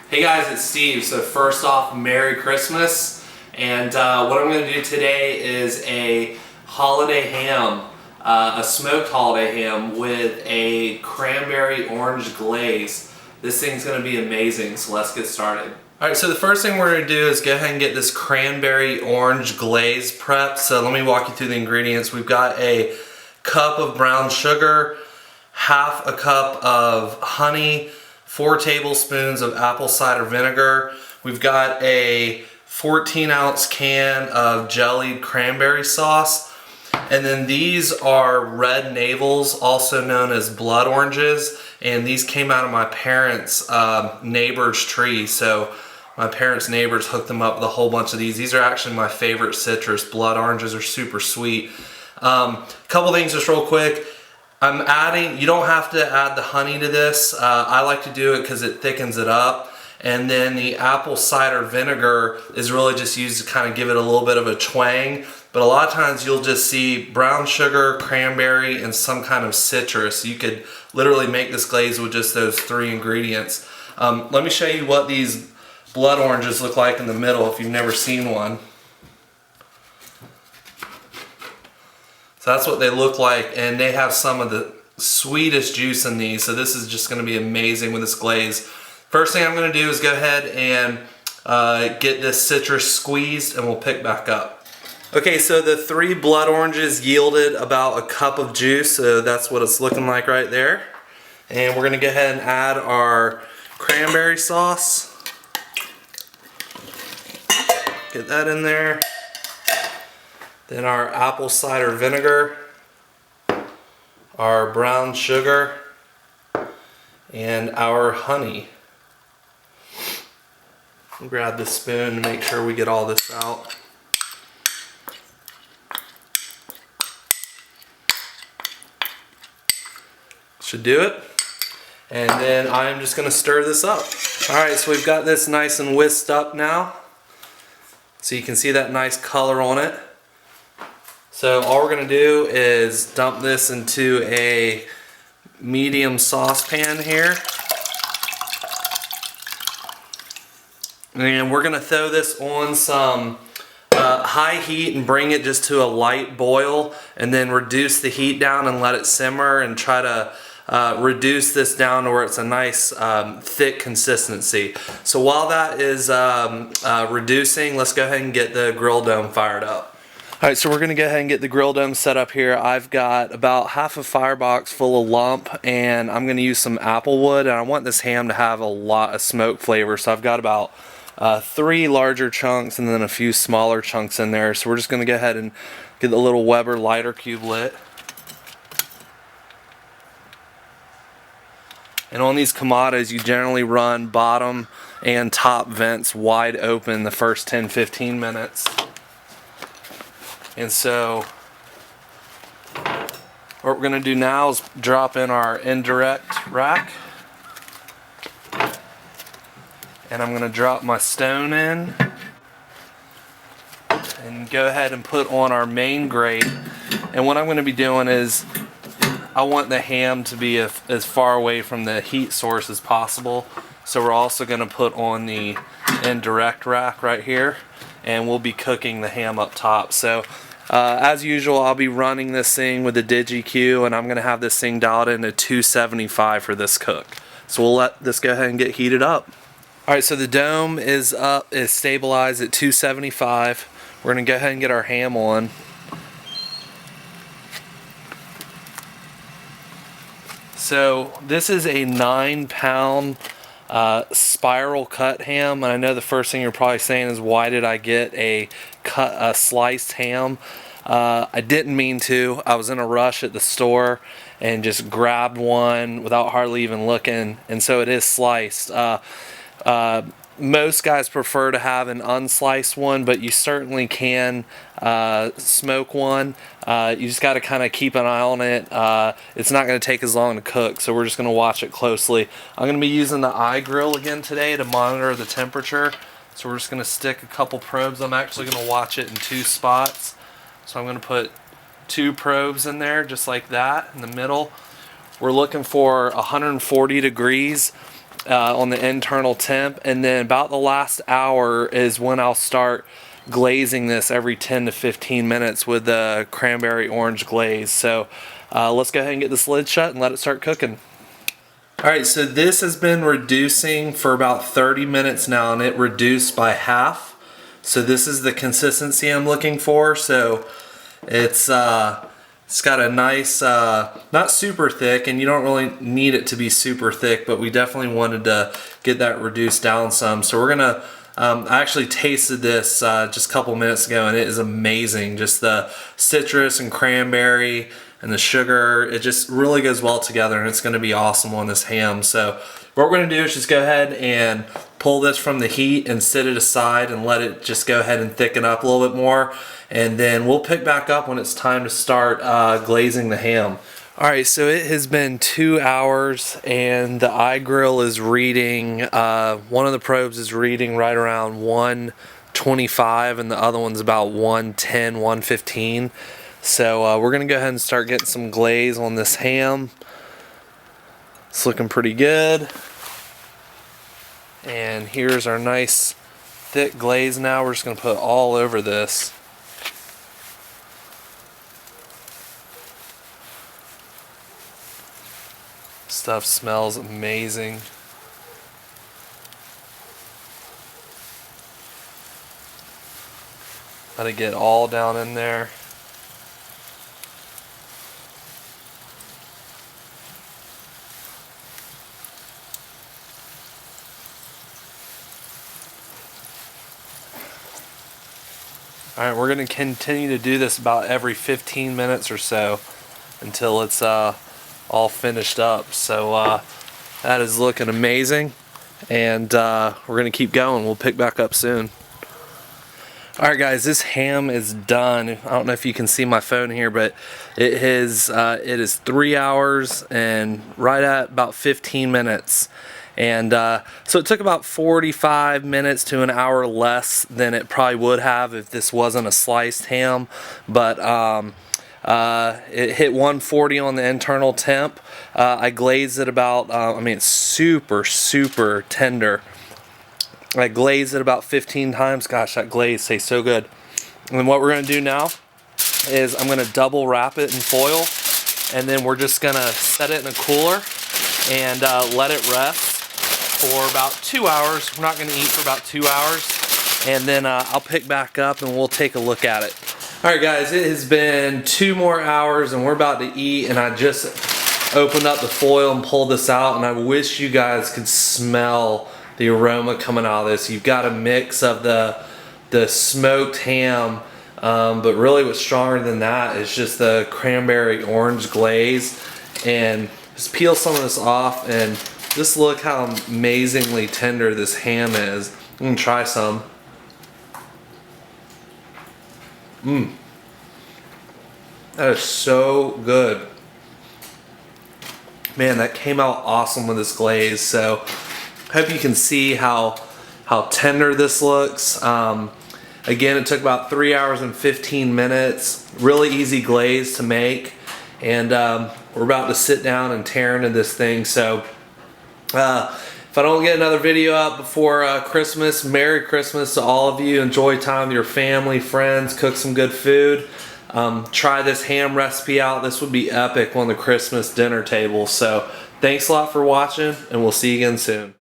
Hey guys, it's Steve. So first off, Merry Christmas. And what I'm going to do today is a holiday ham, a smoked holiday ham with a cranberry-orange glaze. This thing's going to be amazing, so let's get started. Alright, so the first thing we're going to do is go ahead and get this cranberry-orange glaze prepped. So let me walk you through the ingredients. We've got a cup of brown sugar, half a cup of honey, 4 tablespoons of apple cider vinegar. We've got a 14-ounce can of jellied cranberry sauce. And then these are red navels, also known as blood oranges. And these came out of my parents' neighbor's tree. So my parents' neighbors hooked them up with a whole bunch of these. These are actually my favorite citrus. Blood oranges are super sweet. Couple things just real quick. I'm adding, you don't have to add the honey to this. I like to do it because it thickens it up. And then the apple cider vinegar is really just used to kind of give it a little bit of a twang. But a lot of times you'll just see brown sugar, cranberry, and some kind of citrus. You could literally make this glaze with just those 3 ingredients. Let me show you what these blood oranges look like in the middle if you've never seen one. So that's what they look like, and they have some of the sweetest juice in these, so this is just going to be amazing with this glaze. First thing I'm going to do is go ahead and get this citrus squeezed, and we'll pick back up. Okay, so the 3 blood oranges yielded about a cup of juice, so that's what it's looking like right there. And we're going to go ahead and add our cranberry sauce. Get that in there. Then our apple cider vinegar, our brown sugar, and our honey. I'll grab the spoon to make sure we get all this out. Should do it. And then I'm just going to stir this up. Alright, so we've got this nice and whisked up now. So you can see that nice color on it. So all we're going to do is dump this into a medium saucepan here. And we're going to throw this on some high heat and bring it just to a light boil, and then reduce the heat down and let it simmer, and try to reduce this down to where it's a nice thick consistency. So while that is reducing, let's go ahead and get the grill dome fired up. Alright, so we're going to go ahead and get the grill dome set up here. I've got about half a firebox full of lump, and I'm going to use some apple wood, and I want this ham to have a lot of smoke flavor. So I've got about 3 larger chunks and then a few smaller chunks in there. So we're just going to go ahead and get the little Weber lighter cube lit. And on these kamados, you generally run bottom and top vents wide open the first 10-15 minutes. And so what we're going to do now is drop in our indirect rack. And I'm going to drop my stone in and go ahead and put on our main grate. And what I'm going to be doing is I want the ham to be as far away from the heat source as possible. So we're also going to put on the indirect rack right here, and we'll be cooking the ham up top. So as usual, I'll be running this thing with the DigiQ, and I'm going to have this thing dialed into 275 for this cook. So we'll let this go ahead and get heated up. Alright, so the dome is up, is stabilized at 275. We're going to go ahead and get our ham on. So this is a 9-pound spiral cut ham, and I know the first thing you're probably saying is, why did I get a sliced ham? I didn't mean to. I was in a rush at the store and just grabbed one without hardly even looking, and so it is sliced. Most guys prefer to have an unsliced one, but you certainly can smoke one. You just got to kind of keep an eye on it. It's not going to take as long to cook, so we're just going to watch it closely. I'm going to be using the iGrill again today to monitor the temperature. So we're just going to stick a couple probes. I'm actually going to watch it in 2 spots. So I'm going to put 2 probes in there, just like that, in the middle. We're looking for 140 degrees on the internal temp, and then about the last hour is when I'll start glazing this every 10 to 15 minutes with the cranberry-orange glaze. So let's go ahead and get this lid shut and let it start cooking. Alright, so this has been reducing for about 30 minutes now, and it reduced by half. So this is the consistency I'm looking for. So it's got a nice, not super thick, and you don't really need it to be super thick, but we definitely wanted to get that reduced down some. So we're gonna, I actually tasted this just a couple minutes ago, and it is amazing. Just the citrus and cranberry and the sugar, it just really goes well together, and it's gonna be awesome on this ham. So what we're gonna do is just go ahead and pull this from the heat and sit it aside and let it just go ahead and thicken up a little bit more. And then we'll pick back up when it's time to start glazing the ham. Alright, so it has been 2 hours, and the iGrill is reading, one of the probes is reading right around 125, and the other one's about 110, 115. So we're going to go ahead and start getting some glaze on this ham. It's looking pretty good. And here's our nice thick glaze now. We're just going to put all over this. Stuff smells amazing. Let it get all down in there. Alright, we're going to continue to do this about every 15 minutes or so until it's all finished up. So that is looking amazing, and we're going to keep going. We'll pick back up soon. Alright guys, this ham is done. I don't know if you can see my phone here, but it is 3 hours and right at about 15 minutes. And so it took about 45 minutes to an hour less than it probably would have if this wasn't a sliced ham. But it hit 140 on the internal temp. I glazed it about, I mean, it's super, super tender. I glazed it about 15 times. Gosh, that glaze tastes so good. And then what we're going to do now is I'm going to double wrap it in foil, and then we're just going to set it in a cooler and let it rest for about 2 hours. We're not going to eat for about 2 hours, and then I'll pick back up and we'll take a look at it. Alright guys, it has been 2 more hours and we're about to eat, and I just opened up the foil and pulled this out, and I wish you guys could smell the aroma coming out of this. You've got a mix of the smoked ham, but really what's stronger than that is just the cranberry-orange glaze. And just peel some of this off and just look how amazingly tender this ham is. I'm gonna try some. That is so good. Man, that came out awesome with this glaze. So hope you can see how tender this looks. Again, it took about 3 hours and 15 minutes. Really easy glaze to make. And we're about to sit down and tear into this thing. So if I don't get another video out before Christmas, Merry Christmas to all of you. Enjoy time with your family, friends, cook some good food. Try this ham recipe out. This would be epic on the Christmas dinner table. So thanks a lot for watching, and we'll see you again soon.